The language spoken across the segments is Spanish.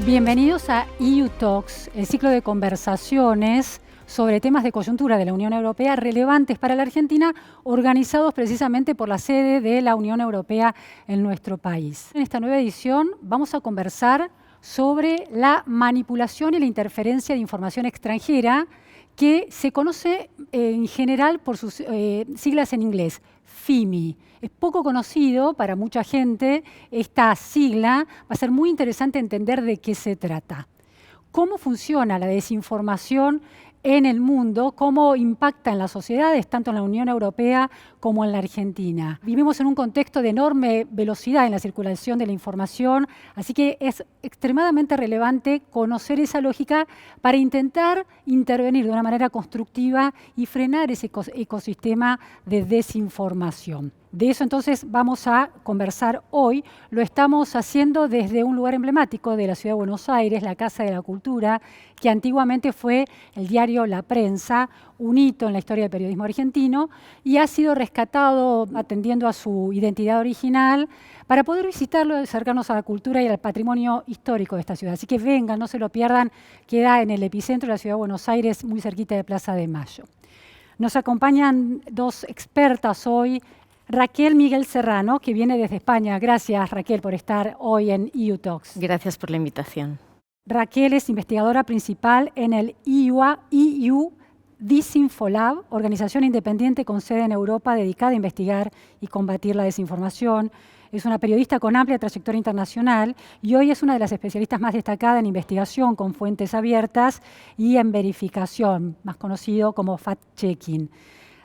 Bienvenidos a EU Talks, el ciclo de conversaciones sobre temas de coyuntura de la Unión Europea relevantes para la Argentina, organizados precisamente por la sede de la Unión Europea en nuestro país. En esta nueva edición vamos a conversar sobre la manipulación y la interferencia de información extranjera, que se conoce en general por sus siglas en inglés, FIMI. Es poco conocido para mucha gente esta sigla. Va a ser muy interesante entender de qué se trata. ¿Cómo funciona la desinformación en el mundo? ¿Cómo impacta en las sociedades, tanto en la Unión Europea como en la Argentina? Vivimos en un contexto de enorme velocidad en la circulación de la información, así que es extremadamente relevante conocer esa lógica para intentar intervenir de una manera constructiva y frenar ese ecosistema de desinformación. De eso entonces vamos a conversar hoy. Lo estamos haciendo desde un lugar emblemático de la Ciudad de Buenos Aires, la Casa de la Cultura, que antiguamente fue el diario La Prensa, un hito en la historia del periodismo argentino, y ha sido rescatado atendiendo a su identidad original para poder visitarlo, acercarnos a la cultura y al patrimonio histórico de esta ciudad. Así que vengan, no se lo pierdan, queda en el epicentro de la Ciudad de Buenos Aires, muy cerquita de Plaza de Mayo. Nos acompañan dos expertas hoy. Raquel Miguel Serrano, que viene desde España. Gracias, Raquel, por estar hoy en EU Talks. Gracias por la invitación. Raquel es investigadora principal en el EU Disinfolab, organización independiente con sede en Europa dedicada a investigar y combatir la desinformación. Es una periodista con amplia trayectoria internacional y hoy es una de las especialistas más destacadas en investigación con fuentes abiertas y en verificación, más conocido como fact-checking.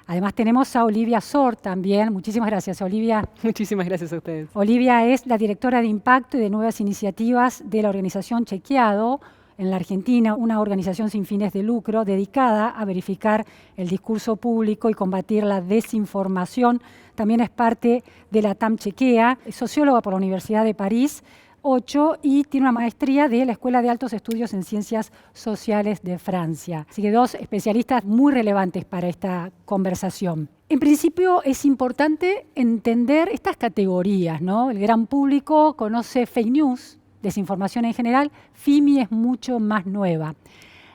Además tenemos a Olivia Sor también. Muchísimas gracias, Olivia. Muchísimas gracias a ustedes. Olivia es la directora de Impacto y de Nuevas Iniciativas de la organización Chequeado en la Argentina, una organización sin fines de lucro dedicada a verificar el discurso público y combatir la desinformación. También es parte de la TAM Chequea, es socióloga por la Universidad de París 8 y tiene una maestría de la Escuela de Altos Estudios en Ciencias Sociales de Francia. Así que dos especialistas muy relevantes para esta conversación. En principio es importante entender estas categorías, ¿no? El gran público conoce fake news, desinformación en general. FIMI es mucho más nueva.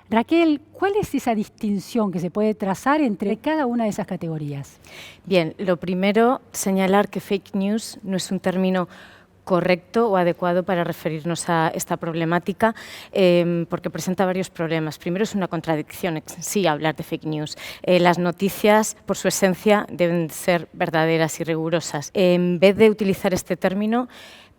Raquel, ¿cuál es esa distinción que se puede trazar entre cada una de esas categorías? Bien, lo primero, señalar que fake news no es un término correcto o adecuado para referirnos a esta problemática, porque presenta varios problemas. Primero, es una contradicción en sí hablar de fake news. Las noticias, por su esencia, deben ser verdaderas y rigurosas. En vez de utilizar este término,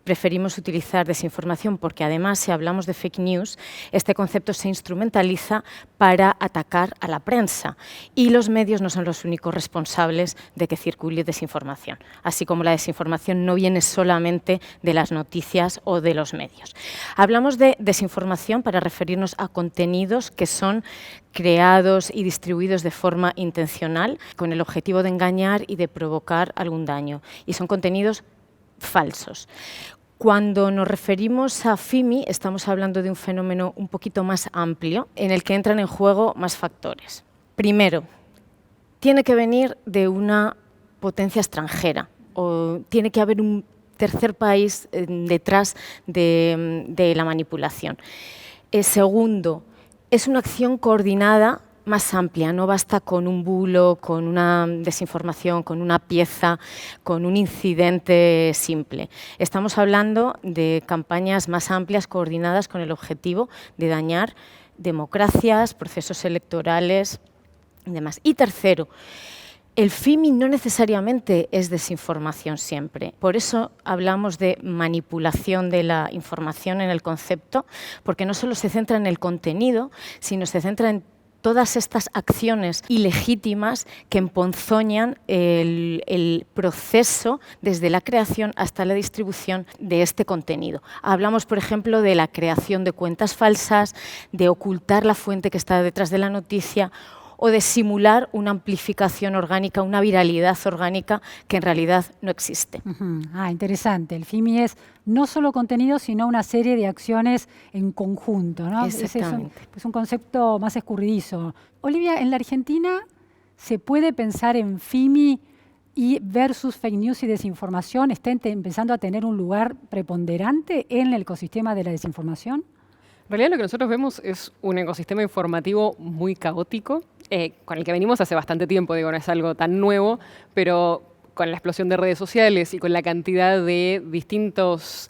preferimos utilizar desinformación porque además, si hablamos de fake news, este concepto se instrumentaliza para atacar a la prensa y los medios no son los únicos responsables de que circule desinformación, así como la desinformación no viene solamente de las noticias o de los medios. Hablamos de desinformación para referirnos a contenidos que son creados y distribuidos de forma intencional con el objetivo de engañar y de provocar algún daño, y son contenidos falsos. Cuando nos referimos a FIMI, estamos hablando de un fenómeno un poquito más amplio, en el que entran en juego más factores. Primero, tiene que venir de una potencia extranjera, o tiene que haber un tercer país detrás de la manipulación. Segundo, es una acción coordinada más amplia, no basta con un bulo, con una desinformación, con una pieza, con un incidente simple. Estamos hablando de campañas más amplias, coordinadas con el objetivo de dañar democracias, procesos electorales y demás. Y tercero, el FIMI no necesariamente es desinformación siempre. Por eso hablamos de manipulación de la información en el concepto, porque no solo se centra en el contenido, sino se centra en todas estas acciones ilegítimas que emponzoñan el proceso desde la creación hasta la distribución de este contenido. Hablamos, por ejemplo, de la creación de cuentas falsas, de ocultar la fuente que está detrás de la noticia o de simular una amplificación orgánica, una viralidad orgánica que en realidad no existe. Interesante. El FIMI es no solo contenido, sino una serie de acciones en conjunto, ¿no? Exactamente. Es un concepto más escurridizo. Olivia, en la Argentina, ¿se puede pensar en FIMI y versus fake news y desinformación? ¿Está empezando a tener un lugar preponderante en el ecosistema de la desinformación? En realidad lo que nosotros vemos es un ecosistema informativo muy caótico, con el que venimos hace bastante tiempo, digo, no es algo tan nuevo, pero con la explosión de redes sociales y con la cantidad de distintos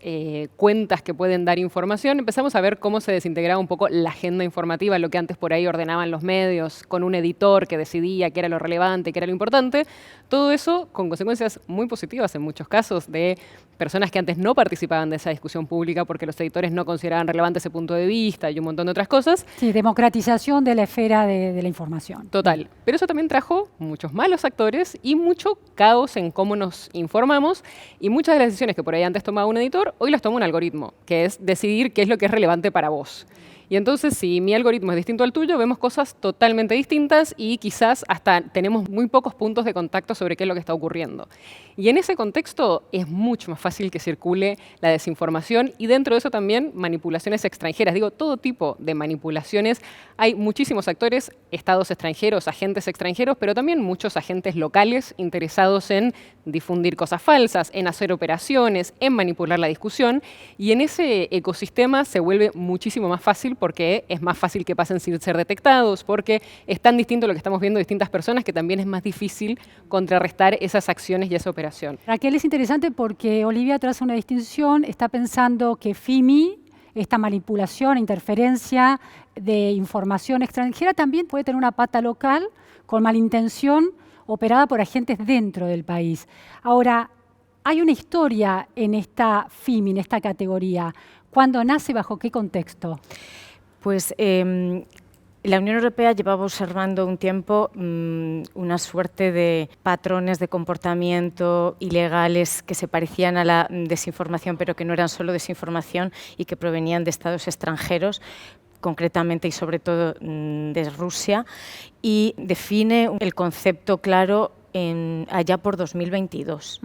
cuentas que pueden dar información, empezamos a ver cómo se desintegraba un poco la agenda informativa, lo que antes por ahí ordenaban los medios, con un editor que decidía qué era lo relevante, qué era lo importante. Todo eso con consecuencias muy positivas en muchos casos de personas que antes no participaban de esa discusión pública porque los editores no consideraban relevante ese punto de vista y un montón de otras cosas. Sí, democratización de la esfera de la información. Total. Pero eso también trajo muchos malos actores y mucho caos en cómo nos informamos, y muchas de las decisiones que por ahí antes tomaba un editor, hoy las toma un algoritmo, que es decidir qué es lo que es relevante para vos. Y entonces, si mi algoritmo es distinto al tuyo, vemos cosas totalmente distintas y quizás hasta tenemos muy pocos puntos de contacto sobre qué es lo que está ocurriendo. Y en ese contexto es mucho más fácil que circule la desinformación y dentro de eso también manipulaciones extranjeras. Digo, todo tipo de manipulaciones. Hay muchísimos actores, estados extranjeros, agentes extranjeros, pero también muchos agentes locales interesados en difundir cosas falsas, en hacer operaciones, en manipular la discusión. Y en ese ecosistema se vuelve muchísimo más fácil porque es más fácil que pasen sin ser detectados, porque es tan distinto lo que estamos viendo de distintas personas que también es más difícil contrarrestar esas acciones y esa operación. Raquel, es interesante porque Olivia traza una distinción, está pensando que FIMI, esta manipulación, interferencia de información extranjera, también puede tener una pata local con malintención operada por agentes dentro del país. Ahora, hay una historia en esta FIMI, en esta categoría. ¿Cuándo nace? ¿Bajo qué contexto? Pues la Unión Europea llevaba observando un tiempo una suerte de patrones de comportamiento ilegales que se parecían a la desinformación, pero que no eran solo desinformación y que provenían de estados extranjeros, concretamente y sobre todo de Rusia, y define el concepto claro allá por 2022,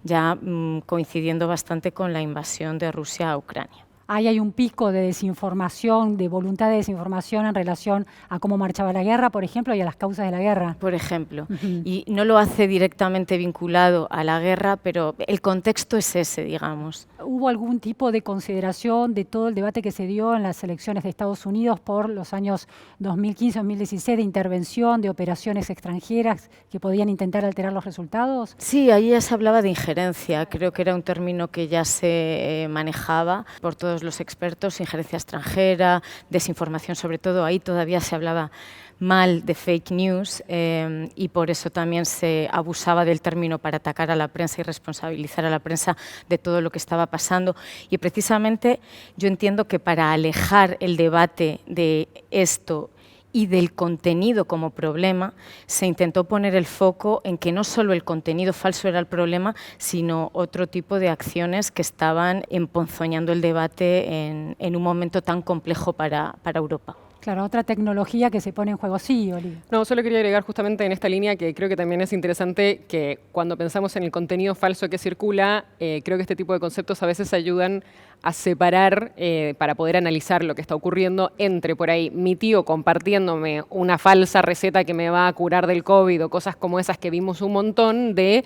ya coincidiendo bastante con la invasión de Rusia a Ucrania. Ahí hay un pico de desinformación, de voluntad de desinformación en relación a cómo marchaba la guerra, por ejemplo, y a las causas de la guerra. Por ejemplo. Y no lo hace directamente vinculado a la guerra, pero el contexto es ese, digamos. ¿Hubo algún tipo de consideración de todo el debate que se dio en las elecciones de Estados Unidos por los años 2015-2016 de intervención, de operaciones extranjeras que podían intentar alterar los resultados? Sí, ahí ya se hablaba de injerencia. Creo que era un término que ya se manejaba por todos los expertos, injerencia extranjera, desinformación sobre todo. Ahí todavía se hablaba mal de fake news y por eso también se abusaba del término para atacar a la prensa y responsabilizar a la prensa de todo lo que estaba pasando. Y precisamente yo entiendo que para alejar el debate de esto y del contenido como problema, se intentó poner el foco en que no solo el contenido falso era el problema, sino otro tipo de acciones que estaban emponzoñando el debate en un momento tan complejo para Europa. Claro, otra tecnología que se pone en juego. Sí, Olivia. No, solo quería agregar justamente en esta línea que creo que también es interesante que cuando pensamos en el contenido falso que circula, creo que este tipo de conceptos a veces ayudan a separar para poder analizar lo que está ocurriendo entre por ahí mi tío compartiéndome una falsa receta que me va a curar del COVID o cosas como esas que vimos un montón de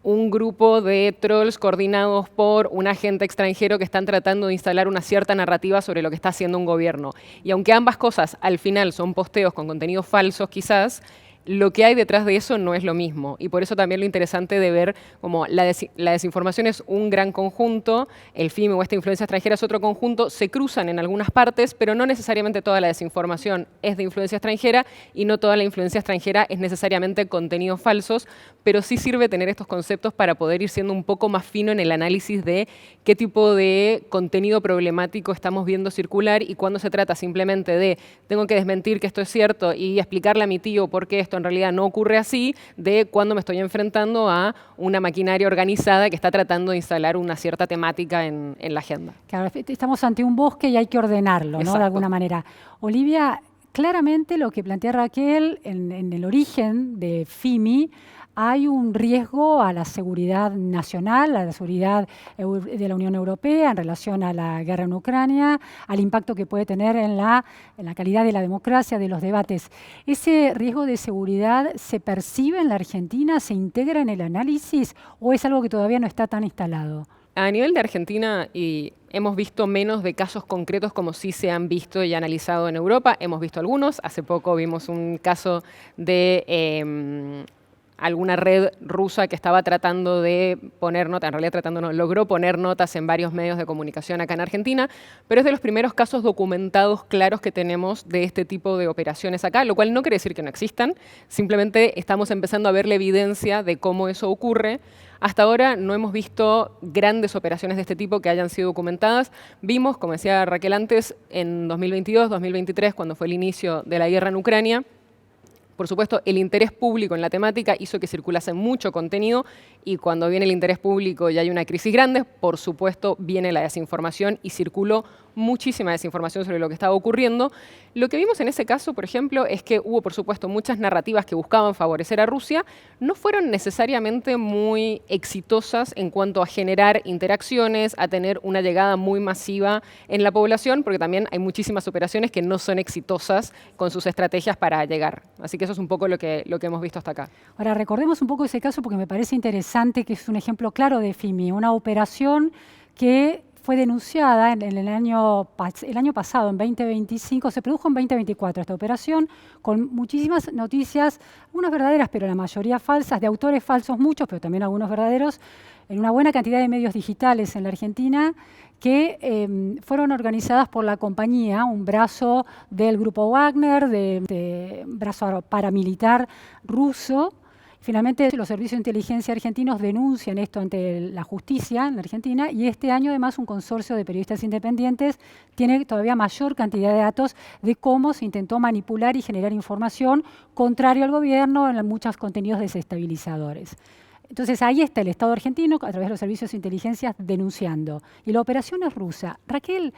un grupo de trolls coordinados por un agente extranjero que están tratando de instalar una cierta narrativa sobre lo que está haciendo un gobierno. Y aunque ambas cosas al final son posteos con contenidos falsos quizás, lo que hay detrás de eso no es lo mismo. Y por eso también lo interesante de ver como la desinformación es un gran conjunto, el FIMI o esta influencia extranjera es otro conjunto, se cruzan en algunas partes, pero no necesariamente toda la desinformación es de influencia extranjera y no toda la influencia extranjera es necesariamente contenidos falsos, pero sí sirve tener estos conceptos para poder ir siendo un poco más fino en el análisis de qué tipo de contenido problemático estamos viendo circular y cuando se trata simplemente de tengo que desmentir que esto es cierto y explicarle a mi tío por qué esto en realidad no ocurre así, de cuando me estoy enfrentando a una maquinaria organizada que está tratando de instalar una cierta temática en la agenda. Claro, estamos ante un bosque y hay que ordenarlo, ¿no? De alguna manera. Olivia, claramente lo que plantea Raquel en el origen de FIMI, hay un riesgo a la seguridad nacional, a la seguridad de la Unión Europea en relación a la guerra en Ucrania, al impacto que puede tener en la calidad de la democracia, de los debates. ¿Ese riesgo de seguridad se percibe en la Argentina, se integra en el análisis o es algo que todavía no está tan instalado? A nivel de Argentina, y hemos visto menos de casos concretos como sí se han visto y analizado en Europa. Hemos visto algunos. Hace poco vimos un caso de alguna red rusa que estaba tratando de poner notas, en realidad tratando no, logró poner notas en varios medios de comunicación acá en Argentina, pero es de los primeros casos documentados claros que tenemos de este tipo de operaciones acá, lo cual no quiere decir que no existan, simplemente estamos empezando a ver la evidencia de cómo eso ocurre. Hasta ahora no hemos visto grandes operaciones de este tipo que hayan sido documentadas. Vimos, como decía Raquel antes, en 2022, 2023, cuando fue el inicio de la guerra en Ucrania, por supuesto, el interés público en la temática hizo que circulase mucho contenido y cuando viene el interés público y hay una crisis grande, por supuesto, viene la desinformación y circuló muchísima desinformación sobre lo que estaba ocurriendo. Lo que vimos en ese caso, por ejemplo, es que hubo, por supuesto, muchas narrativas que buscaban favorecer a Rusia, no fueron necesariamente muy exitosas en cuanto a generar interacciones, a tener una llegada muy masiva en la población, porque también hay muchísimas operaciones que no son exitosas con sus estrategias para llegar. Así que eso es un poco lo que hemos visto hasta acá. Ahora, recordemos un poco ese caso porque me parece interesante, que es un ejemplo claro de FIMI, una operación que fue denunciada en el año pasado, en 2025, se produjo en 2024 esta operación, con muchísimas noticias, algunas verdaderas, pero la mayoría falsas, de autores falsos muchos, pero también algunos verdaderos, en una buena cantidad de medios digitales en la Argentina, que fueron organizadas por la compañía, un brazo del grupo Wagner, de brazo paramilitar ruso. Finalmente, los servicios de inteligencia argentinos denuncian esto ante la justicia en la Argentina y este año, además, un consorcio de periodistas independientes tiene todavía mayor cantidad de datos de cómo se intentó manipular y generar información contrario al gobierno en muchos contenidos desestabilizadores. Entonces, ahí está el Estado argentino, a través de los servicios de inteligencia, denunciando. Y la operación es rusa. Raquel,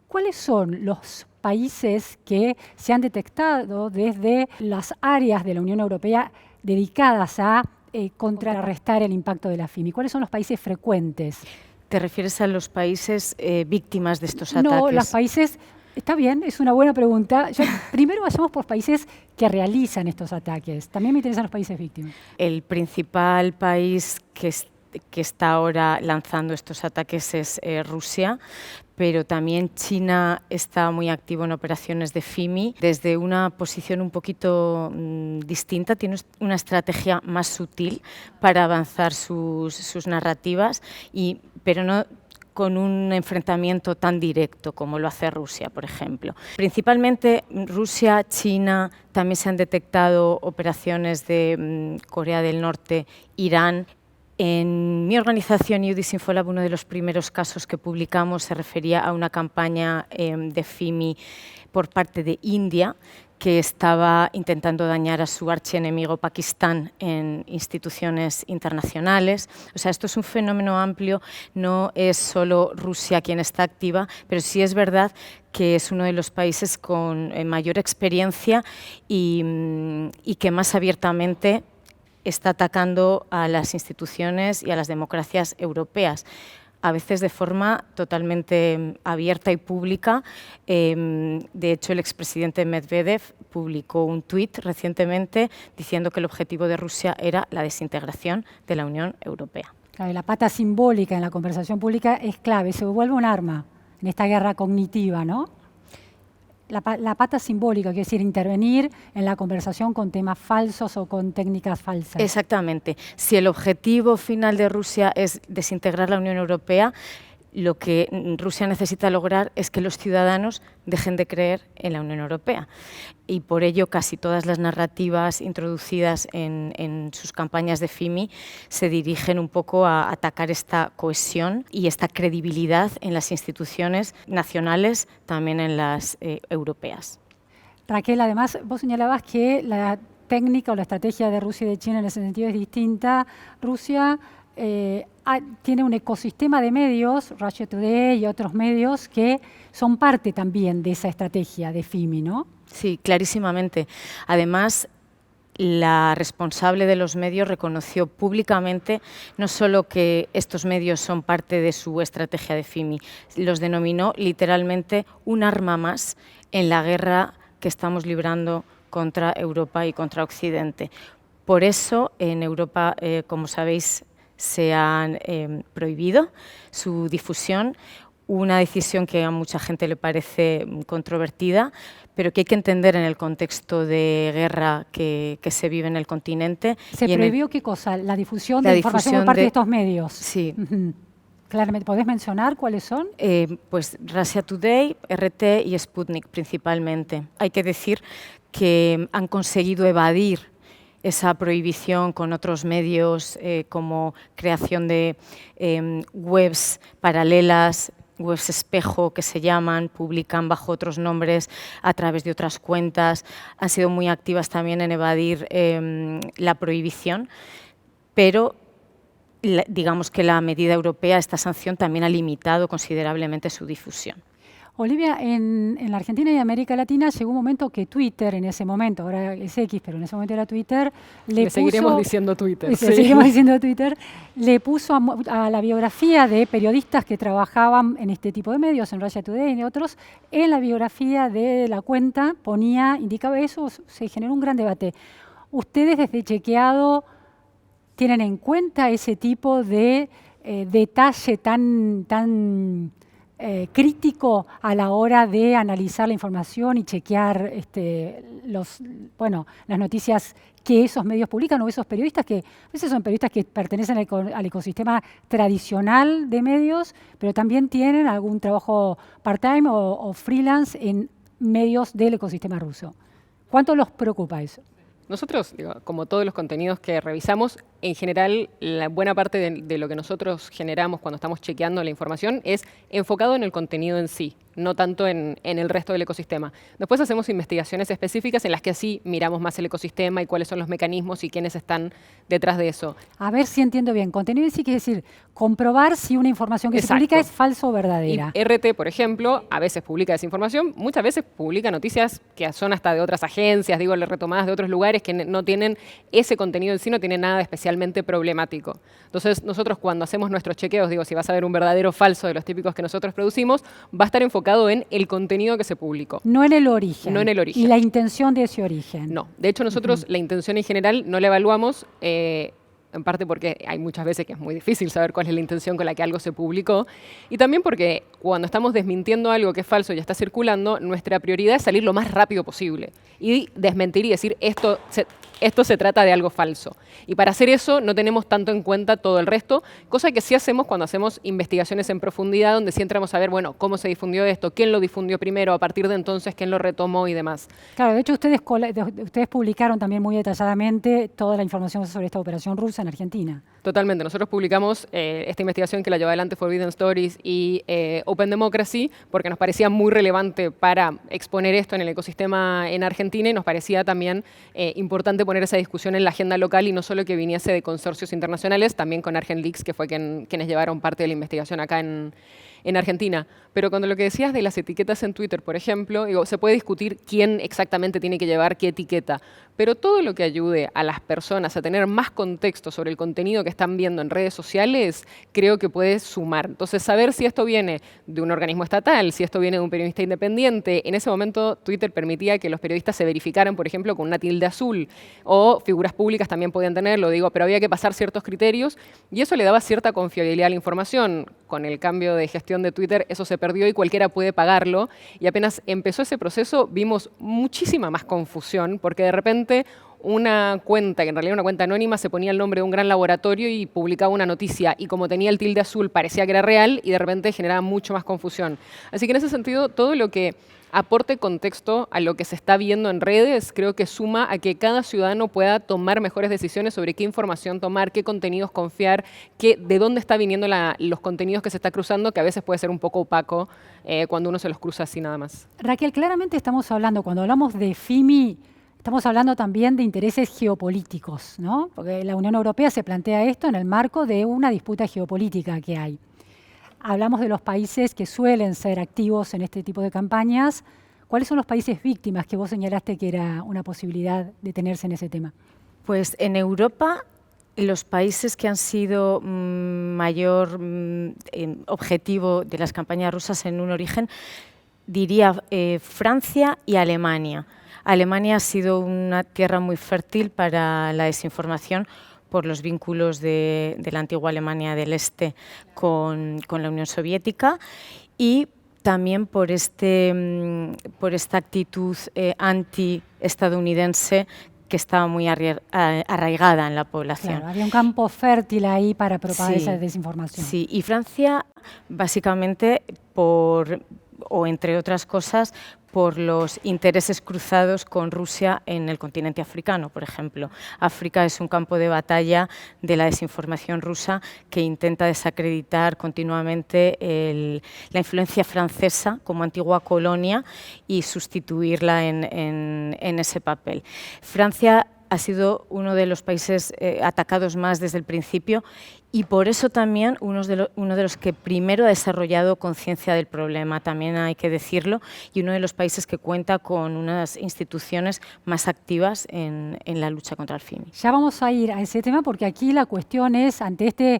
¿cuáles son los países que se han detectado desde las áreas de la Unión Europea dedicadas a contrarrestar el impacto de la FIMI? ¿Cuáles son los países frecuentes? ¿Te refieres a los países víctimas de estos ataques? No, los países... Está bien, es una buena pregunta. Primero vayamos por países que realizan estos ataques. También me interesan los países víctimas. El principal país que está ahora lanzando estos ataques es Rusia, pero también China está muy activo en operaciones de FIMI desde una posición un poquito distinta, tiene una estrategia más sutil para avanzar sus narrativas, pero no con un enfrentamiento tan directo como lo hace Rusia, por ejemplo. Principalmente Rusia, China, también se han detectado operaciones de Corea del Norte, Irán. En mi organización UDIS Infolab, uno de los primeros casos que publicamos se refería a una campaña de FIMI por parte de India, que estaba intentando dañar a su archienemigo Pakistán en instituciones internacionales. O sea, esto es un fenómeno amplio, no es solo Rusia quien está activa, pero sí es verdad que es uno de los países con mayor experiencia y que más abiertamente está atacando a las instituciones y a las democracias europeas, a veces de forma totalmente abierta y pública. De hecho, el expresidente Medvedev publicó un tuit recientemente diciendo que el objetivo de Rusia era la desintegración de la Unión Europea. Claro, la pata simbólica en la conversación pública es clave, se vuelve un arma en esta guerra cognitiva, ¿no? La pata simbólica, quiere decir intervenir en la conversación con temas falsos o con técnicas falsas. Exactamente. Si el objetivo final de Rusia es desintegrar la Unión Europea, lo que Rusia necesita lograr es que los ciudadanos dejen de creer en la Unión Europea. Y por ello casi todas las narrativas introducidas en sus campañas de FIMI se dirigen un poco a atacar esta cohesión y esta credibilidad en las instituciones nacionales, también en las europeas. Raquel, además, vos señalabas que la técnica o la estrategia de Rusia y de China en ese sentido es distinta. Rusia tiene un ecosistema de medios, Russia Today y otros medios, que son parte también de esa estrategia de FIMI, ¿no? Sí, clarísimamente. Además, la responsable de los medios reconoció públicamente no solo que estos medios son parte de su estrategia de FIMI, los denominó literalmente un arma más en la guerra que estamos librando contra Europa y contra Occidente. Por eso, en Europa, como sabéis, se han prohibido su difusión. Una decisión que a mucha gente le parece controvertida, pero que hay que entender en el contexto de guerra que se vive en el continente. ¿Se prohibió qué cosa? La difusión de información por parte de estos medios. Sí. Claramente. ¿Podés mencionar cuáles son? Pues Russia Today, RT y Sputnik principalmente. Hay que decir que han conseguido evadir esa prohibición con otros medios como creación de webs paralelas, webs espejo que se llaman, publican bajo otros nombres a través de otras cuentas. Han sido muy activas también en evadir la prohibición, pero digamos que la medida europea, esta sanción, también ha limitado considerablemente su difusión. Olivia, en la Argentina y América Latina llegó un momento que Twitter, en ese momento, ahora es X, pero en ese momento era Twitter, seguiremos diciendo Twitter. Sí. Seguiremos diciendo Twitter, le puso a la biografía de periodistas que trabajaban en este tipo de medios, en Russia Today y otros, en la biografía de la cuenta indicaba eso, se generó un gran debate. ¿Ustedes desde Chequeado tienen en cuenta ese tipo de detalle tan crítico a la hora de analizar la información y chequear las noticias que esos medios publican o esos periodistas que a veces son periodistas que pertenecen al ecosistema tradicional de medios, pero también tienen algún trabajo part-time o freelance en medios del ecosistema ruso? ¿Cuánto los preocupa eso? Nosotros, como todos los contenidos que revisamos, en general, la buena parte de lo que nosotros generamos cuando estamos chequeando la información es enfocado en el contenido en sí, no tanto en el resto del ecosistema. Después hacemos investigaciones específicas en las que sí miramos más el ecosistema y cuáles son los mecanismos y quiénes están detrás de eso. A ver si entiendo bien. Contenido en sí quiere decir comprobar si una información que se publica es falsa o verdadera. Y RT, por ejemplo, a veces publica desinformación, muchas veces publica noticias que son hasta de otras agencias, retomadas de otros lugares que no tienen ese contenido en sí, no tiene nada especialmente problemático. Entonces, nosotros cuando hacemos nuestros chequeos, si vas a ver un verdadero o falso de los típicos que nosotros producimos, va a estar enfocado en el contenido que se publicó. No en el origen. No en el origen. Y la intención de ese origen. No. De hecho, nosotros la intención en general no la evaluamos, en parte porque hay muchas veces que es muy difícil saber cuál es la intención con la que algo se publicó, y también porque cuando estamos desmintiendo algo que es falso y ya está circulando, nuestra prioridad es salir lo más rápido posible y desmentir y decir esto se trata de algo falso. Y para hacer eso no tenemos tanto en cuenta todo el resto, cosa que sí hacemos cuando hacemos investigaciones en profundidad, donde sí entramos a ver, cómo se difundió esto, quién lo difundió primero, a partir de entonces quién lo retomó y demás. Claro, de hecho ustedes publicaron también muy detalladamente toda la información sobre esta operación rusa en Argentina. Totalmente. Nosotros publicamos esta investigación que la lleva adelante Forbidden Stories y Open Democracy porque nos parecía muy relevante para exponer esto en el ecosistema en Argentina y nos parecía también importante poner esa discusión en la agenda local y no solo que viniese de consorcios internacionales, también con ArgentLeaks, que fue quienes llevaron parte de la investigación acá en Argentina. Pero cuando lo que decías de las etiquetas en Twitter, por ejemplo, se puede discutir quién exactamente tiene que llevar qué etiqueta, pero todo lo que ayude a las personas a tener más contexto sobre el contenido que están viendo en redes sociales, creo que puede sumar. Entonces, saber si esto viene de un organismo estatal, si esto viene de un periodista independiente, en ese momento Twitter permitía que los periodistas se verificaran, por ejemplo, con una tilde azul, o figuras públicas también podían tenerlo, pero había que pasar ciertos criterios, y eso le daba cierta confiabilidad a la información. Con el cambio de gestión de Twitter, eso se perdió y cualquiera puede pagarlo, y apenas empezó ese proceso, vimos muchísima más confusión, porque de repente una cuenta, que en realidad era una cuenta anónima, se ponía el nombre de un gran laboratorio y publicaba una noticia, y como tenía el tilde azul parecía que era real, y de repente generaba mucho más confusión. Así que en ese sentido, todo lo que aporte contexto a lo que se está viendo en redes, creo que suma a que cada ciudadano pueda tomar mejores decisiones sobre qué información tomar, qué contenidos confiar, de dónde está viniendo los contenidos que se está cruzando, que a veces puede ser un poco opaco cuando uno se los cruza así nada más. Raquel, claramente estamos hablando, cuando hablamos de FIMI, estamos hablando también de intereses geopolíticos, ¿no? Porque la Unión Europea se plantea esto en el marco de una disputa geopolítica que hay. Hablamos de los países que suelen ser activos en este tipo de campañas. ¿Cuáles son los países víctimas que vos señalaste que era una posibilidad de tenerse en ese tema? Pues en Europa, los países que han sido mayor objetivo de las campañas rusas en un origen, diría Francia y Alemania. Alemania ha sido una tierra muy fértil para la desinformación por los vínculos de la antigua Alemania del Este con la Unión Soviética y también por esta actitud anti-estadounidense que estaba muy arraigada en la población. Claro, había un campo fértil ahí para propagar Sí, esa desinformación. Sí, y Francia, básicamente, o entre otras cosas, por los intereses cruzados con Rusia en el continente africano, por ejemplo. África es un campo de batalla de la desinformación rusa que intenta desacreditar continuamente la influencia francesa como antigua colonia y sustituirla en ese papel. Francia ha sido uno de los países atacados más desde el principio y por eso también uno de los que primero ha desarrollado conciencia del problema, también hay que decirlo, y uno de los países que cuenta con unas instituciones más activas en la lucha contra el FIMI. Ya vamos a ir a ese tema porque aquí la cuestión es ante esta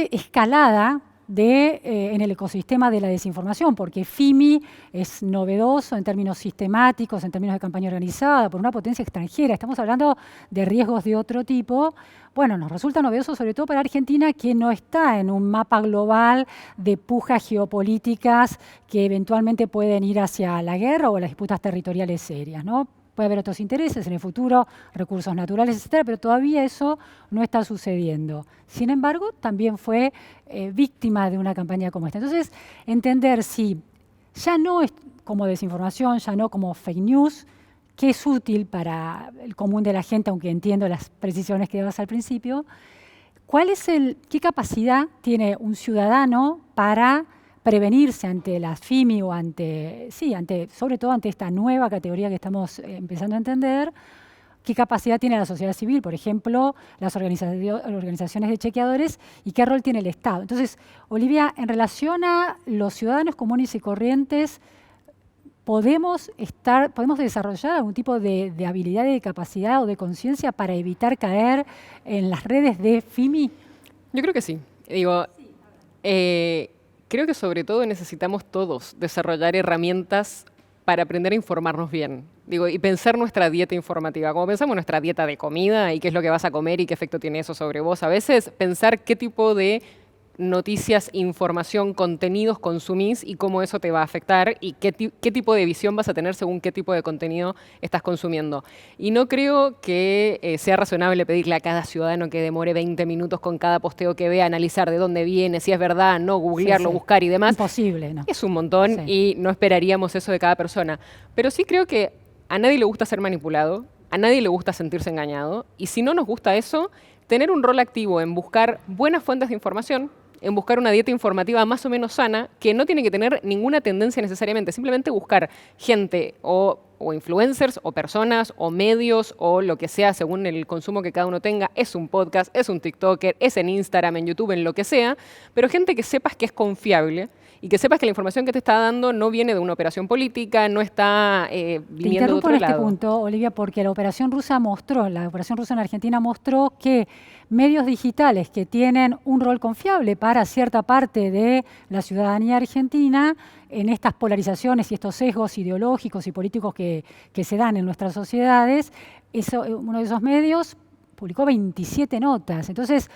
escalada en el ecosistema de la desinformación, porque FIMI es novedoso en términos sistemáticos, en términos de campaña organizada, por una potencia extranjera. Estamos hablando de riesgos de otro tipo. Bueno, nos resulta novedoso sobre todo para Argentina, que no está en un mapa global de pujas geopolíticas que eventualmente pueden ir hacia la guerra o las disputas territoriales serias, ¿no? Puede haber otros intereses en el futuro, recursos naturales, etcétera, pero todavía eso no está sucediendo. Sin embargo, también fue víctima de una campaña como esta. Entonces, entender si ya no es como desinformación, ya no como fake news, que es útil para el común de la gente, aunque entiendo las precisiones que dabas al principio, ¿qué capacidad tiene un ciudadano para prevenirse ante las FIMI o sobre todo ante esta nueva categoría que estamos empezando a entender? ¿Qué capacidad tiene la sociedad civil, por ejemplo, las organizaciones de chequeadores, y qué rol tiene el Estado? Entonces, Olivia, en relación a los ciudadanos comunes y corrientes, ¿podemos desarrollar algún tipo de habilidad, de capacidad o de conciencia para evitar caer en las redes de FIMI? Yo creo que sí. Creo que sobre todo necesitamos todos desarrollar herramientas para aprender a informarnos bien. Y pensar nuestra dieta informativa. Como pensamos nuestra dieta de comida y qué es lo que vas a comer y qué efecto tiene eso sobre vos. A veces pensar qué tipo de noticias, información, contenidos consumís y cómo eso te va a afectar y qué tipo de visión vas a tener según qué tipo de contenido estás consumiendo. Y no creo que sea razonable pedirle a cada ciudadano que demore 20 minutos con cada posteo que vea, analizar de dónde viene, si es verdad, no, googlearlo, buscar y demás. Imposible, ¿no? Es un montón y no esperaríamos eso de cada persona. Pero sí creo que a nadie le gusta ser manipulado, a nadie le gusta sentirse engañado, y si no nos gusta eso, tener un rol activo en buscar buenas fuentes de información, en buscar una dieta informativa más o menos sana, que no tiene que tener ninguna tendencia necesariamente, simplemente buscar gente o influencers o personas o medios o lo que sea según el consumo que cada uno tenga. Es un podcast, es un TikToker, es en Instagram, en YouTube, en lo que sea, pero gente que sepas que es confiable y que sepas que la información que te está dando no viene de una operación política, no está viniendo de otro lado. Te interrumpo en este punto, Olivia, porque la operación rusa en Argentina mostró que medios digitales que tienen un rol confiable para cierta parte de la ciudadanía argentina en estas polarizaciones y estos sesgos ideológicos y políticos que se dan en nuestras sociedades, uno de esos medios publicó 27 notas. Entonces,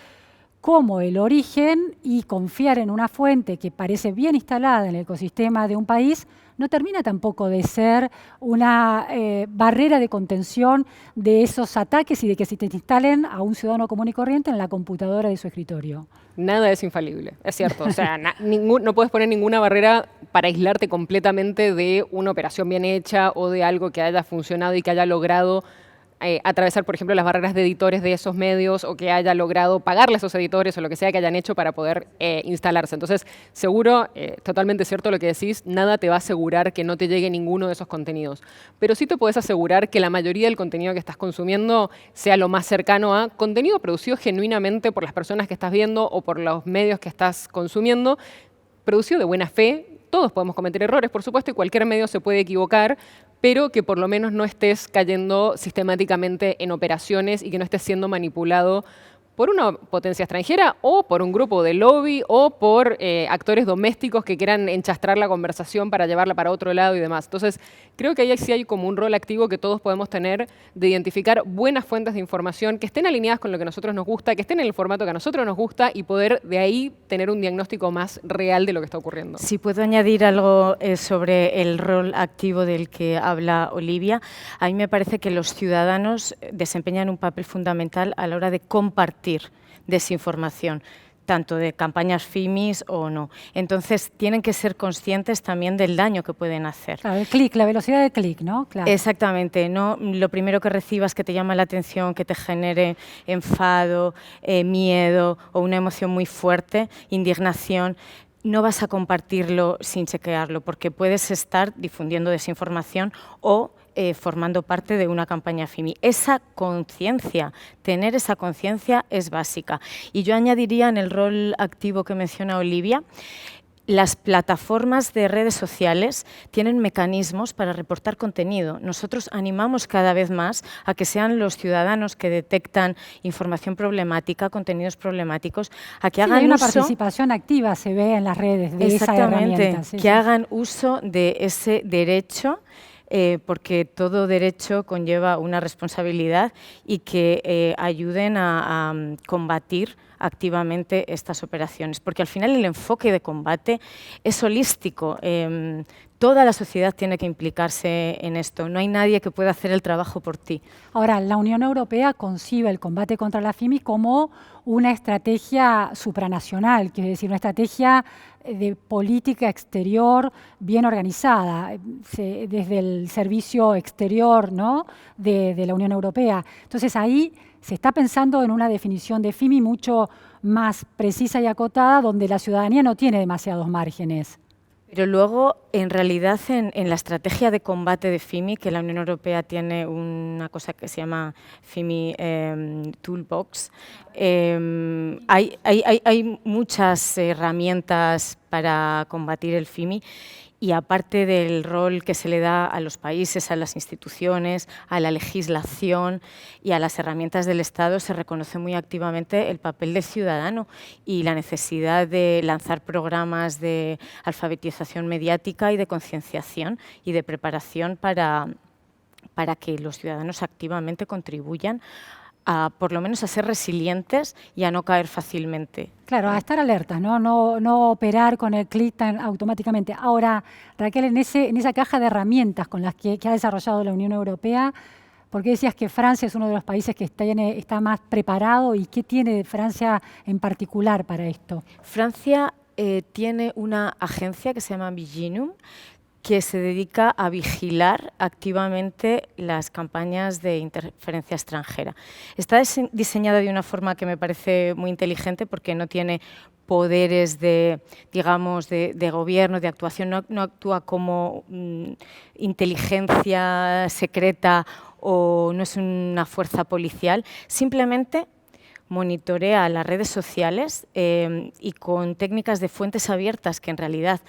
cómo el origen y confiar en una fuente que parece bien instalada en el ecosistema de un país no termina tampoco de ser una barrera de contención de esos ataques y de que se te instalen a un ciudadano común y corriente en la computadora de su escritorio. Nada es infalible, es cierto. O sea, no puedes poner ninguna barrera para aislarte completamente de una operación bien hecha o de algo que haya funcionado y que haya logrado atravesar, por ejemplo, las barreras de editores de esos medios o que haya logrado pagarle a esos editores o lo que sea que hayan hecho para poder instalarse. Entonces, seguro, totalmente cierto lo que decís, nada te va a asegurar que no te llegue ninguno de esos contenidos. Pero sí te puedes asegurar que la mayoría del contenido que estás consumiendo sea lo más cercano a contenido producido genuinamente por las personas que estás viendo o por los medios que estás consumiendo, producido de buena fe. Todos podemos cometer errores, por supuesto, y cualquier medio se puede equivocar, pero que por lo menos no estés cayendo sistemáticamente en operaciones y que no estés siendo manipulado por una potencia extranjera o por un grupo de lobby o por actores domésticos que quieran enchastrar la conversación para llevarla para otro lado y demás. Entonces, creo que ahí sí hay como un rol activo que todos podemos tener de identificar buenas fuentes de información que estén alineadas con lo que a nosotros nos gusta, que estén en el formato que a nosotros nos gusta y poder de ahí tener un diagnóstico más real de lo que está ocurriendo. Si puedo añadir algo sobre el rol activo del que habla Olivia, a mí me parece que los ciudadanos desempeñan un papel fundamental a la hora de compartir desinformación, tanto de campañas FIMIS o no. Entonces, tienen que ser conscientes también del daño que pueden hacer. Claro, el clic, la velocidad del clic, ¿no? Claro. Exactamente, no lo primero que recibas que te llama la atención, que te genere enfado, miedo o una emoción muy fuerte, indignación, no vas a compartirlo sin chequearlo, porque puedes estar difundiendo desinformación o formando parte de una campaña FIMI. Esa conciencia, tener esa conciencia es básica. Y yo añadiría en el rol activo que menciona Olivia, las plataformas de redes sociales tienen mecanismos para reportar contenido. Nosotros animamos cada vez más a que sean los ciudadanos que detectan información problemática, contenidos problemáticos, a que hagan hay una uso, participación activa, se ve en las redes de esa herramienta. que hagan uso de ese derecho, porque todo derecho conlleva una responsabilidad y que ayuden a combatir activamente estas operaciones, porque al final el enfoque de combate es holístico. Toda la sociedad tiene que implicarse en esto, no hay nadie que pueda hacer el trabajo por ti. Ahora, la Unión Europea concibe el combate contra la FIMI como una estrategia supranacional, que es decir, una estrategia de política exterior bien organizada, desde el servicio exterior, ¿no?, de la Unión Europea. Entonces ahí se está pensando en una definición de FIMI mucho más precisa y acotada, donde la ciudadanía no tiene demasiados márgenes. Pero luego, en realidad, en la estrategia de combate de FIMI, que la Unión Europea tiene una cosa que se llama FIMI Toolbox, hay muchas herramientas para combatir el FIMI. Y aparte del rol que se le da a los países, a las instituciones, a la legislación y a las herramientas del Estado, se reconoce muy activamente el papel del ciudadano y la necesidad de lanzar programas de alfabetización mediática y de concienciación y de preparación para que los ciudadanos activamente contribuyan por lo menos a ser resilientes y a no caer fácilmente. Claro, a estar alertas, no operar con el clic tan automáticamente. Ahora, Raquel, en esa caja de herramientas con las que ha desarrollado la Unión Europea, ¿por qué decías que Francia es uno de los países que está más preparado y qué tiene Francia en particular para esto? Francia tiene una agencia que se llama Viginum, que se dedica a vigilar activamente las campañas de interferencia extranjera. Está diseñada de una forma que me parece muy inteligente porque no tiene poderes de gobierno, de actuación, no actúa como inteligencia secreta o no es una fuerza policial, simplemente monitorea las redes sociales y con técnicas de fuentes abiertas, que en realidad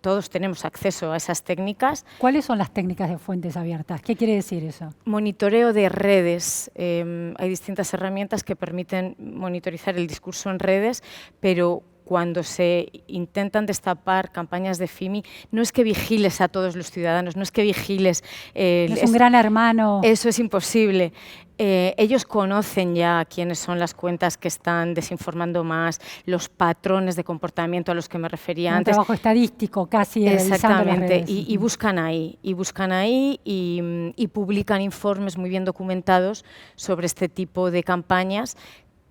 todos tenemos acceso a esas técnicas. ¿Cuáles son las técnicas de fuentes abiertas? ¿Qué quiere decir eso? Monitoreo de redes. Hay distintas herramientas que permiten monitorizar el discurso en redes, pero cuando se intentan destapar campañas de FIMI, no es que vigiles a todos los ciudadanos, no es que vigiles... no es un gran hermano. Eso es imposible. Ellos conocen ya quiénes son las cuentas que están desinformando más, los patrones de comportamiento a los que me refería antes. Un trabajo estadístico casi. Exactamente, y buscan ahí, y publican informes muy bien documentados sobre este tipo de campañas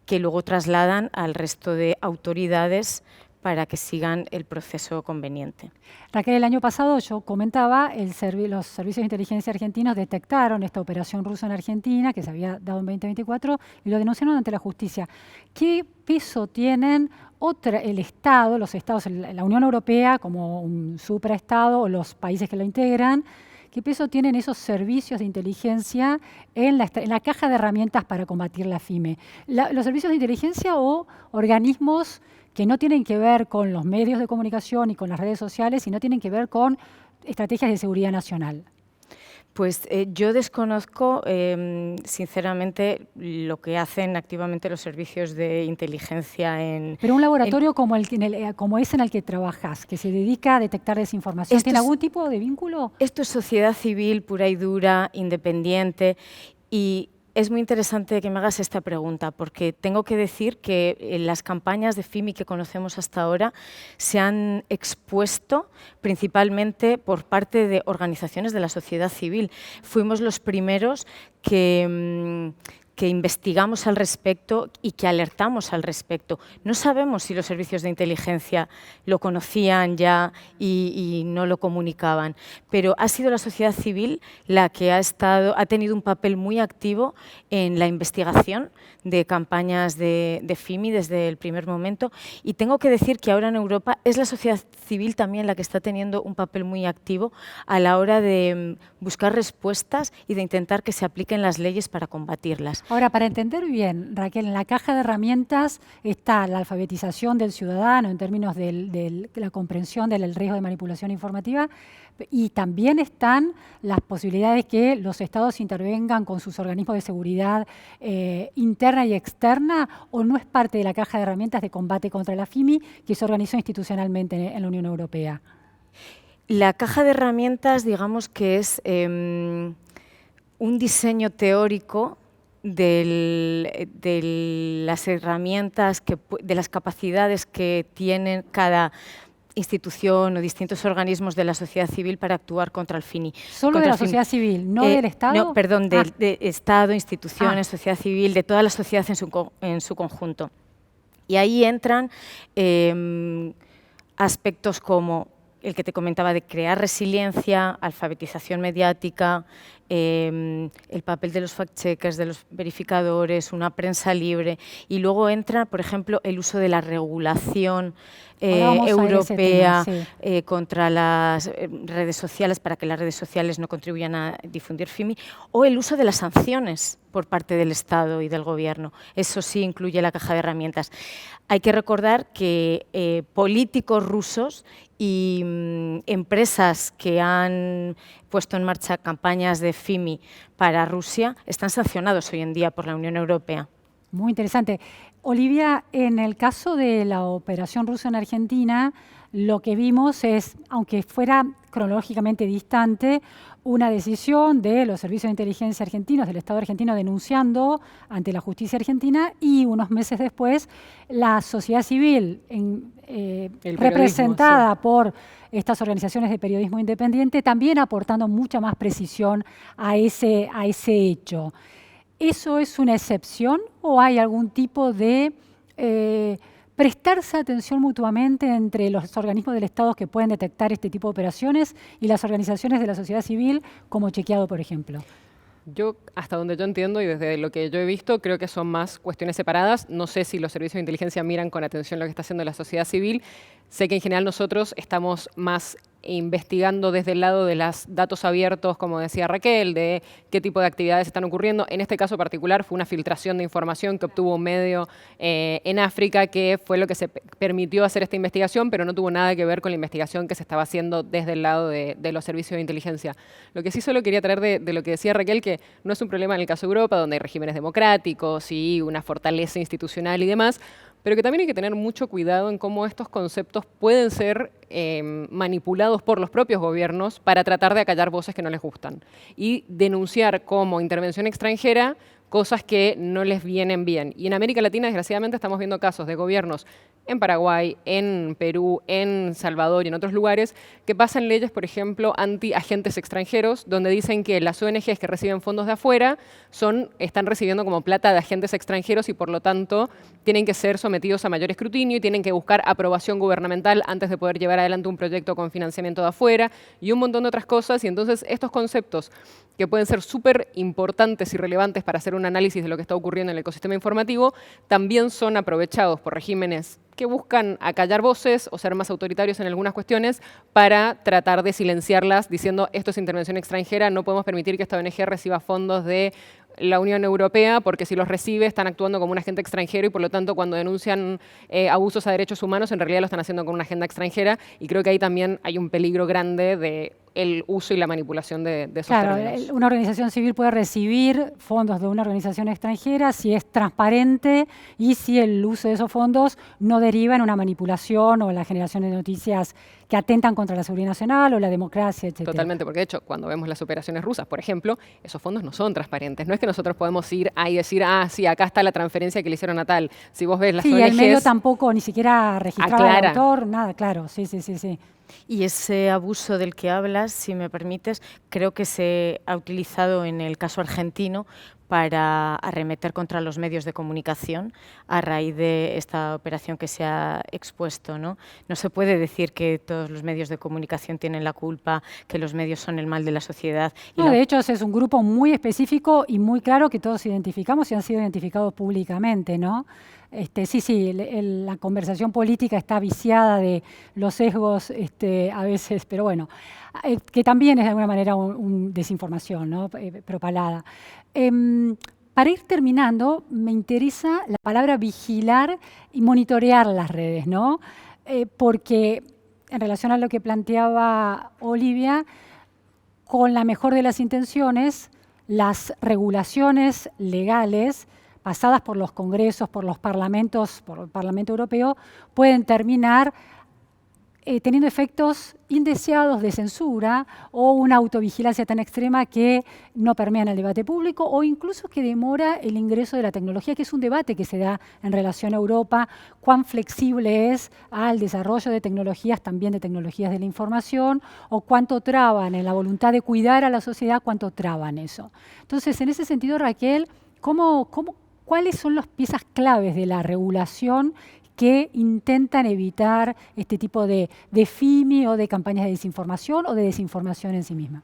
que luego trasladan al resto de autoridades para que sigan el proceso conveniente. Raquel, el año pasado yo comentaba, los servicios de inteligencia argentinos detectaron esta operación rusa en Argentina, que se había dado en 2024, y lo denunciaron ante la justicia. ¿Qué peso tienen el Estado, los Estados, la Unión Europea como un supraestado o los países que lo integran? ¿Qué peso tienen esos servicios de inteligencia en la caja de herramientas para combatir la FIME? ¿Los servicios de inteligencia o organismos que no tienen que ver con los medios de comunicación y con las redes sociales, sino tienen que ver con estrategias de seguridad nacional? Pues yo desconozco, sinceramente, lo que hacen activamente los servicios de inteligencia en... Pero un laboratorio como, como ese en el que trabajas, que se dedica a detectar desinformación, ¿tiene algún tipo de vínculo? Esto es sociedad civil pura y dura, independiente, y es muy interesante que me hagas esta pregunta, porque tengo que decir que las campañas de FIMI que conocemos hasta ahora se han expuesto principalmente por parte de organizaciones de la sociedad civil. Fuimos los primeros que investigamos al respecto y que alertamos al respecto. No sabemos si los servicios de inteligencia lo conocían ya y no lo comunicaban, pero ha sido la sociedad civil la que ha tenido un papel muy activo en la investigación de campañas de FIMI desde el primer momento, y tengo que decir que ahora en Europa es la sociedad civil también la que está teniendo un papel muy activo a la hora de buscar respuestas y de intentar que se apliquen las leyes para combatirlas. Ahora, para entender bien, Raquel, en la caja de herramientas está la alfabetización del ciudadano en términos de la comprensión del riesgo de manipulación informativa, y también están las posibilidades que los estados intervengan con sus organismos de seguridad interna y externa, o no es parte de la caja de herramientas de combate contra la FIMI que se organizó institucionalmente en la Unión Europea. La caja de herramientas, digamos que es un diseño teórico de las herramientas, de las capacidades que tienen cada institución o distintos organismos de la sociedad civil para actuar contra el FIMI. ¿Solo de la sociedad civil, no del Estado? No, perdón, de Estado, instituciones, sociedad civil, de toda la sociedad en su conjunto. Y ahí entran aspectos como el que te comentaba de crear resiliencia, alfabetización mediática, el papel de los fact-checkers, de los verificadores, una prensa libre, y luego entra, por ejemplo, el uso de la regulación europea contra las redes sociales, para que las redes sociales no contribuyan a difundir FIMI, o el uso de las sanciones por parte del Estado y del Gobierno. Eso sí incluye la caja de herramientas. Hay que recordar que políticos rusos y empresas que han puesto en marcha campañas de FIMI para Rusia están sancionados hoy en día por la Unión Europea. Muy interesante. Olivia, en el caso de la operación rusa en Argentina, lo que vimos es, aunque fuera cronológicamente distante, una decisión de los servicios de inteligencia argentinos, del Estado argentino, denunciando ante la justicia argentina, y unos meses después la sociedad civil, representada por estas organizaciones de periodismo independiente, también aportando mucha más precisión a ese hecho. ¿Eso es una excepción o hay algún tipo de prestarse atención mutuamente entre los organismos del Estado que pueden detectar este tipo de operaciones y las organizaciones de la sociedad civil, como Chequeado, por ejemplo? Yo, hasta donde yo entiendo y desde lo que yo he visto, creo que son más cuestiones separadas. No sé si los servicios de inteligencia miran con atención lo que está haciendo la sociedad civil. Sé que en general nosotros estamos más investigando desde el lado de los datos abiertos, como decía Raquel, de qué tipo de actividades están ocurriendo. En este caso particular fue una filtración de información que obtuvo un medio en África, que fue lo que se permitió hacer esta investigación, pero no tuvo nada que ver con la investigación que se estaba haciendo desde el lado de los servicios de inteligencia. Lo que sí solo quería traer de lo que decía Raquel, que no es un problema en el caso de Europa, donde hay regímenes democráticos y una fortaleza institucional y demás, pero que también hay que tener mucho cuidado en cómo estos conceptos pueden ser manipulados por los propios gobiernos para tratar de acallar voces que no les gustan y denunciar como intervención extranjera cosas que no les vienen bien. Y en América Latina, desgraciadamente, estamos viendo casos de gobiernos en Paraguay, en Perú, en Salvador y en otros lugares que pasan leyes, por ejemplo, anti-agentes extranjeros, donde dicen que las ONGs que reciben fondos de afuera están recibiendo como plata de agentes extranjeros y, por lo tanto, tienen que ser sometidos a mayor escrutinio y tienen que buscar aprobación gubernamental antes de poder llevar adelante un proyecto con financiamiento de afuera y un montón de otras cosas. Y entonces estos conceptos, que pueden ser súper importantes y relevantes para hacer un análisis de lo que está ocurriendo en el ecosistema informativo, también son aprovechados por regímenes que buscan acallar voces o ser más autoritarios en algunas cuestiones para tratar de silenciarlas, diciendo esto es intervención extranjera, no podemos permitir que esta ONG reciba fondos de la Unión Europea, porque si los recibe están actuando como un agente extranjero y por lo tanto cuando denuncian abusos a derechos humanos en realidad lo están haciendo con una agenda extranjera, y creo que ahí también hay un peligro grande de el uso y la manipulación de esos Claro, términos. una organización civil puede recibir fondos de una organización extranjera si es transparente y si el uso de esos fondos no deriva en una manipulación o la generación de noticias que atentan contra la seguridad nacional o la democracia, etc. Totalmente, porque de hecho, cuando vemos las operaciones rusas, por ejemplo, esos fondos no son transparentes. No es que nosotros podemos ir ahí y decir, ah, sí, acá está la transferencia que le hicieron a tal. Si vos ves las Sí, ONGs, el medio tampoco ni siquiera registraba al aclara. autor, nada, claro, sí, sí, sí, sí. Y ese abuso del que hablas, si me permites, creo que se ha utilizado en el caso argentino para arremeter contra los medios de comunicación a raíz de esta operación que se ha expuesto, ¿no? No se puede decir que todos los medios de comunicación tienen la culpa, que los medios son el mal de la sociedad. No, de hecho, ese es un grupo muy específico y muy claro que todos identificamos y han sido identificados públicamente, ¿no? Sí, la conversación política está viciada de los sesgos a veces, pero bueno, que también es de alguna manera un desinformación, ¿no? Propalada. Para ir terminando, me interesa la palabra vigilar y monitorear las redes, ¿no? Porque en relación a lo que planteaba Olivia, con la mejor de las intenciones, las regulaciones legales pasadas por los congresos, por los parlamentos, por el Parlamento Europeo, pueden terminar teniendo efectos indeseados de censura o una autovigilancia tan extrema que no permean el debate público o incluso que demora el ingreso de la tecnología, que es un debate que se da en relación a Europa, cuán flexible es al desarrollo de tecnologías, también de tecnologías de la información, o cuánto traban en la voluntad de cuidar a la sociedad, cuánto traban eso. Entonces, en ese sentido, Raquel, ¿cuáles son las piezas claves de la regulación que intentan evitar este tipo de FIMI o de campañas de desinformación o de desinformación en sí misma?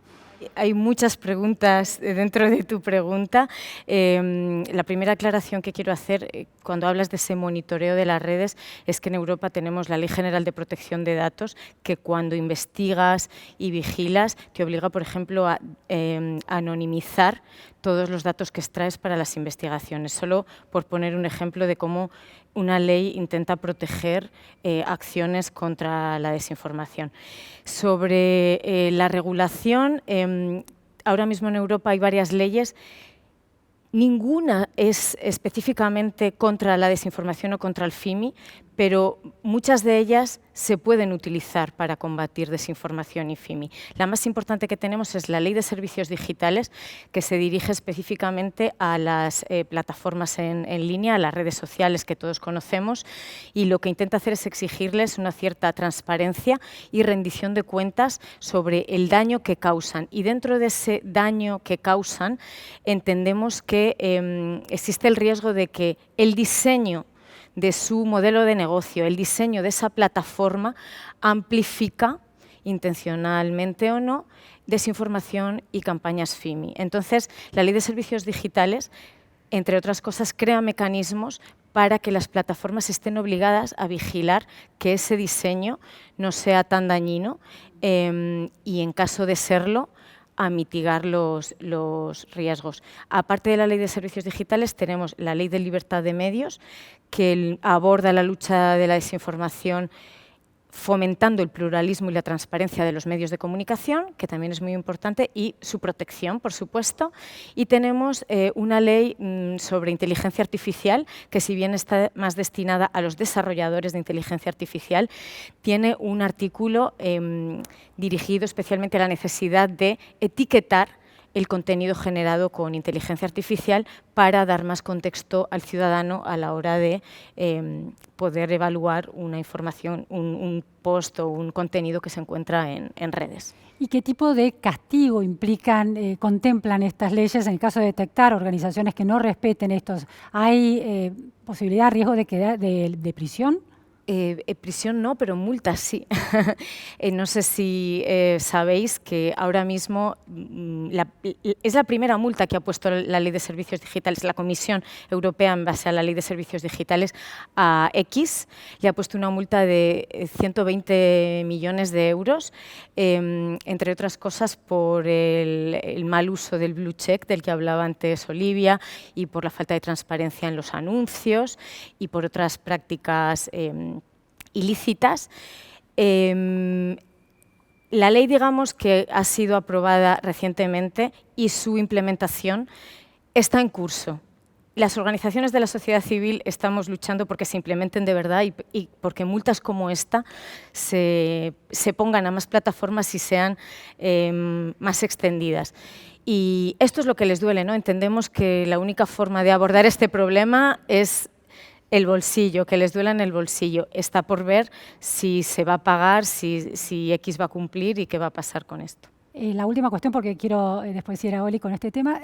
Hay muchas preguntas dentro de tu pregunta. La primera aclaración que quiero hacer cuando hablas de ese monitoreo de las redes es que en Europa tenemos la Ley General de Protección de Datos que cuando investigas y vigilas te obliga, por ejemplo, a anonimizar todos los datos que extraes para las investigaciones. Solo por poner un ejemplo de cómo una ley intenta proteger acciones contra la desinformación. Sobre la regulación, ahora mismo en Europa hay varias leyes. Ninguna es específicamente contra la desinformación o contra el FIMI, pero muchas de ellas se pueden utilizar para combatir desinformación y FIMI. La más importante que tenemos es la Ley de Servicios Digitales, que se dirige específicamente a las plataformas en línea, a las redes sociales que todos conocemos, y lo que intenta hacer es exigirles una cierta transparencia y rendición de cuentas sobre el daño que causan. Y dentro de ese daño que causan, entendemos que existe el riesgo de que el diseño de su modelo de negocio, el diseño de esa plataforma amplifica, intencionalmente o no, desinformación y campañas FIMI. Entonces, la Ley de Servicios Digitales, entre otras cosas, crea mecanismos para que las plataformas estén obligadas a vigilar que ese diseño no sea tan dañino y, en caso de serlo, a mitigar los riesgos. Aparte de la Ley de Servicios Digitales, tenemos la Ley de Libertad de Medios, que aborda la lucha de la desinformación fomentando el pluralismo y la transparencia de los medios de comunicación, que también es muy importante, y su protección, por supuesto. Y tenemos una ley sobre inteligencia artificial, que si bien está más destinada a los desarrolladores de inteligencia artificial, tiene un artículo dirigido especialmente a la necesidad de etiquetar el contenido generado con inteligencia artificial para dar más contexto al ciudadano a la hora de poder evaluar una información, un post o un contenido que se encuentra en redes. ¿Y qué tipo de castigo contemplan estas leyes en el caso de detectar organizaciones que no respeten estos? ¿Hay posibilidad, riesgo de prisión? Prisión no, pero multas sí. No sé si sabéis que ahora mismo es la primera multa que ha puesto la Ley de Servicios Digitales, la Comisión Europea, en base a la Ley de Servicios Digitales, a X. Le ha puesto una multa de 120 millones de euros, entre otras cosas por el mal uso del blue check del que hablaba antes Olivia y por la falta de transparencia en los anuncios y por otras prácticas ilícitas. La La ley, digamos, que ha sido aprobada recientemente y su implementación está en curso. Las organizaciones de la sociedad civil estamos luchando porque se implementen de verdad y porque multas como esta se pongan a más plataformas y sean más extendidas. Y esto es lo que les duele, ¿no? Entendemos que la única forma de abordar este problema es el bolsillo, que les duela en el bolsillo. Está por ver si se va a pagar, si X va a cumplir y qué va a pasar con esto. La última cuestión, porque quiero después ir a Oli con este tema.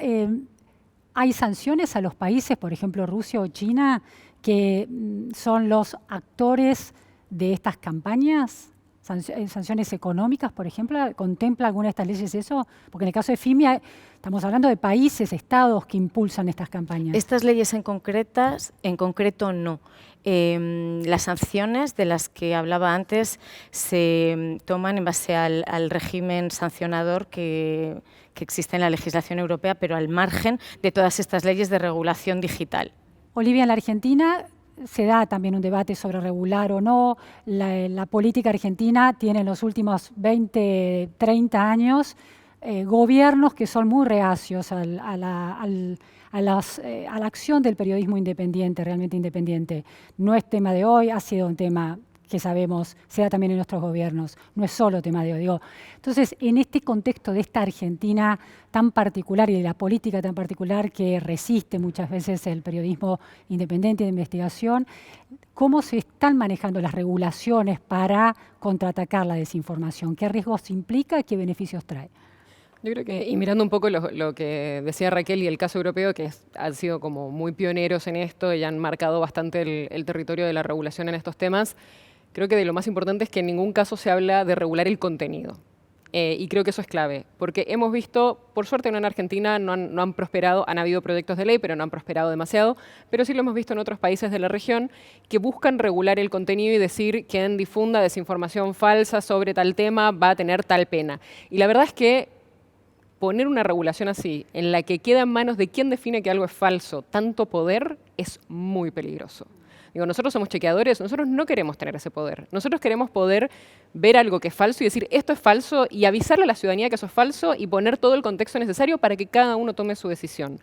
¿Hay sanciones a los países, por ejemplo Rusia o China, que son los actores de estas campañas? ¿Sanciones económicas, por ejemplo? ¿Contempla alguna de estas leyes eso? Porque en el caso de FIMIA estamos hablando de países, estados que impulsan estas campañas. Estas leyes en concreto no. Las sanciones de las que hablaba antes se toman en base al régimen sancionador que existe en la legislación europea, pero al margen de todas estas leyes de regulación digital. Olivia, en la Argentina se da también un debate sobre regular o no. La política argentina tiene en los últimos 20, 30 años gobiernos que son muy reacios a la acción del periodismo independiente, realmente independiente. No es tema de hoy, ha sido un tema que sabemos, se da también en nuestros gobiernos, no es solo tema de hoy. Entonces, en este contexto de esta Argentina tan particular y de la política tan particular que resiste muchas veces el periodismo independiente de investigación, ¿cómo se están manejando las regulaciones para contraatacar la desinformación? ¿Qué riesgos implica? ¿Qué beneficios trae? Yo creo que, y mirando un poco lo que decía Raquel y el caso europeo, que han sido como muy pioneros en esto y han marcado bastante el territorio de la regulación en estos temas, creo que de lo más importante es que en ningún caso se habla de regular el contenido. Y creo que eso es clave, porque hemos visto, por suerte en Argentina no han prosperado, han habido proyectos de ley, pero no han prosperado demasiado, pero sí lo hemos visto en otros países de la región que buscan regular el contenido y decir quien difunda desinformación falsa sobre tal tema va a tener tal pena. Y la verdad es que poner una regulación así, en la que queda en manos de quien define que algo es falso, tanto poder, es muy peligroso. Digo, nosotros somos chequeadores, nosotros no queremos tener ese poder. Nosotros queremos poder ver algo que es falso y decir esto es falso y avisarle a la ciudadanía que eso es falso y poner todo el contexto necesario para que cada uno tome su decisión.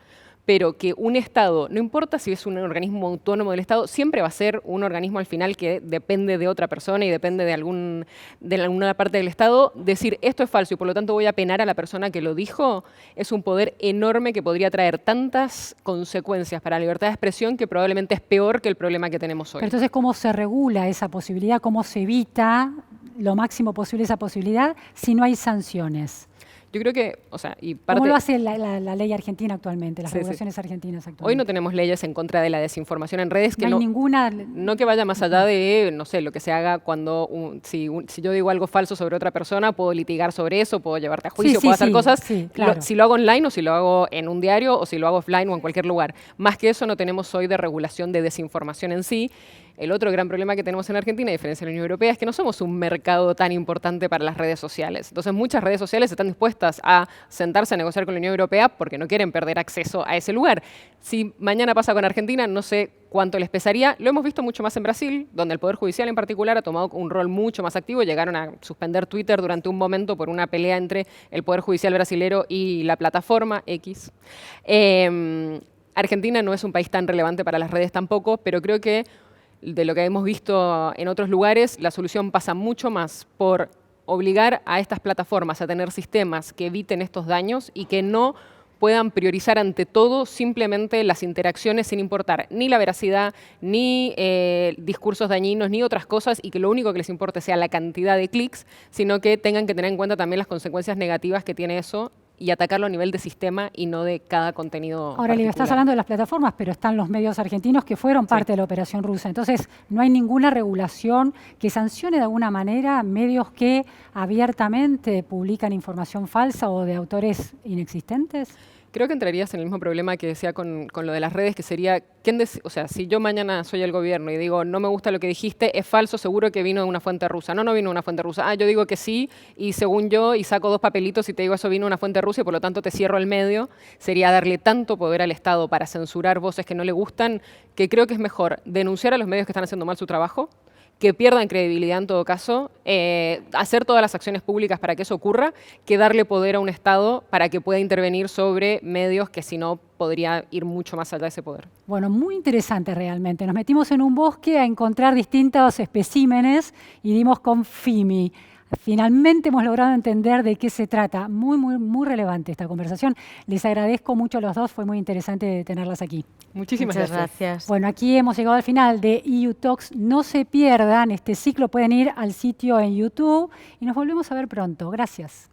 Pero que un Estado, no importa si es un organismo autónomo del Estado, siempre va a ser un organismo al final que depende de otra persona y depende de alguna parte del Estado, decir esto es falso y por lo tanto voy a penar a la persona que lo dijo, es un poder enorme que podría traer tantas consecuencias para la libertad de expresión que probablemente es peor que el problema que tenemos hoy. Pero entonces, ¿cómo se regula esa posibilidad? ¿Cómo se evita lo máximo posible esa posibilidad si no hay sanciones? Yo creo que, o sea, y parte... ¿Cómo lo hace la ley argentina actualmente, las regulaciones argentinas actualmente? Hoy no tenemos leyes en contra de la desinformación en redes. Que no hay ninguna... No que vaya más allá de, no sé, lo que se haga cuando, si yo digo algo falso sobre otra persona, puedo litigar sobre eso, puedo llevarte a juicio, puedo hacer cosas. Sí, claro. Si lo hago online o si lo hago en un diario o si lo hago offline o en cualquier lugar. Más que eso no tenemos hoy de regulación de desinformación en sí. El otro gran problema que tenemos en Argentina, a diferencia de la Unión Europea, es que no somos un mercado tan importante para las redes sociales. Entonces, muchas redes sociales están dispuestas a sentarse a negociar con la Unión Europea porque no quieren perder acceso a ese lugar. Si mañana pasa con Argentina, no sé cuánto les pesaría. Lo hemos visto mucho más en Brasil, donde el Poder Judicial en particular ha tomado un rol mucho más activo. Llegaron a suspender Twitter durante un momento por una pelea entre el Poder Judicial brasilero y la plataforma X. Argentina no es un país tan relevante para las redes tampoco, pero creo que de lo que hemos visto en otros lugares, la solución pasa mucho más por obligar a estas plataformas a tener sistemas que eviten estos daños y que no puedan priorizar ante todo simplemente las interacciones sin importar ni la veracidad, ni discursos dañinos, ni otras cosas, y que lo único que les importe sea la cantidad de clics, sino que tengan que tener en cuenta también las consecuencias negativas que tiene eso y atacarlo a nivel de sistema y no de cada contenido. Ahora, Lidia, estás hablando de las plataformas, pero están los medios argentinos que fueron parte de la operación rusa. Entonces, ¿no hay ninguna regulación que sancione de alguna manera medios que abiertamente publican información falsa o de autores inexistentes? Creo que entrarías en el mismo problema que decía con lo de las redes, que sería, o sea, si yo mañana soy el gobierno y digo, no me gusta lo que dijiste, es falso, seguro que vino de una fuente rusa. No vino de una fuente rusa. Yo digo que sí, y según yo, y saco 2 papelitos y te digo eso vino de una fuente rusa y por lo tanto te cierro el medio. Sería darle tanto poder al Estado para censurar voces que no le gustan, que creo que es mejor denunciar a los medios que están haciendo mal su trabajo, que pierdan credibilidad en todo caso, hacer todas las acciones públicas para que eso ocurra, que darle poder a un Estado para que pueda intervenir sobre medios que si no podría ir mucho más allá de ese poder. Bueno, muy interesante realmente. Nos metimos en un bosque a encontrar distintos especímenes y dimos con FIMI. Finalmente hemos logrado entender de qué se trata. Muy relevante esta conversación. Les agradezco mucho a los dos, fue muy interesante tenerlas aquí. Muchísimas gracias. Bueno, aquí hemos llegado al final de EU Talks. No se pierdan este ciclo, pueden ir al sitio en YouTube y nos volvemos a ver pronto. Gracias.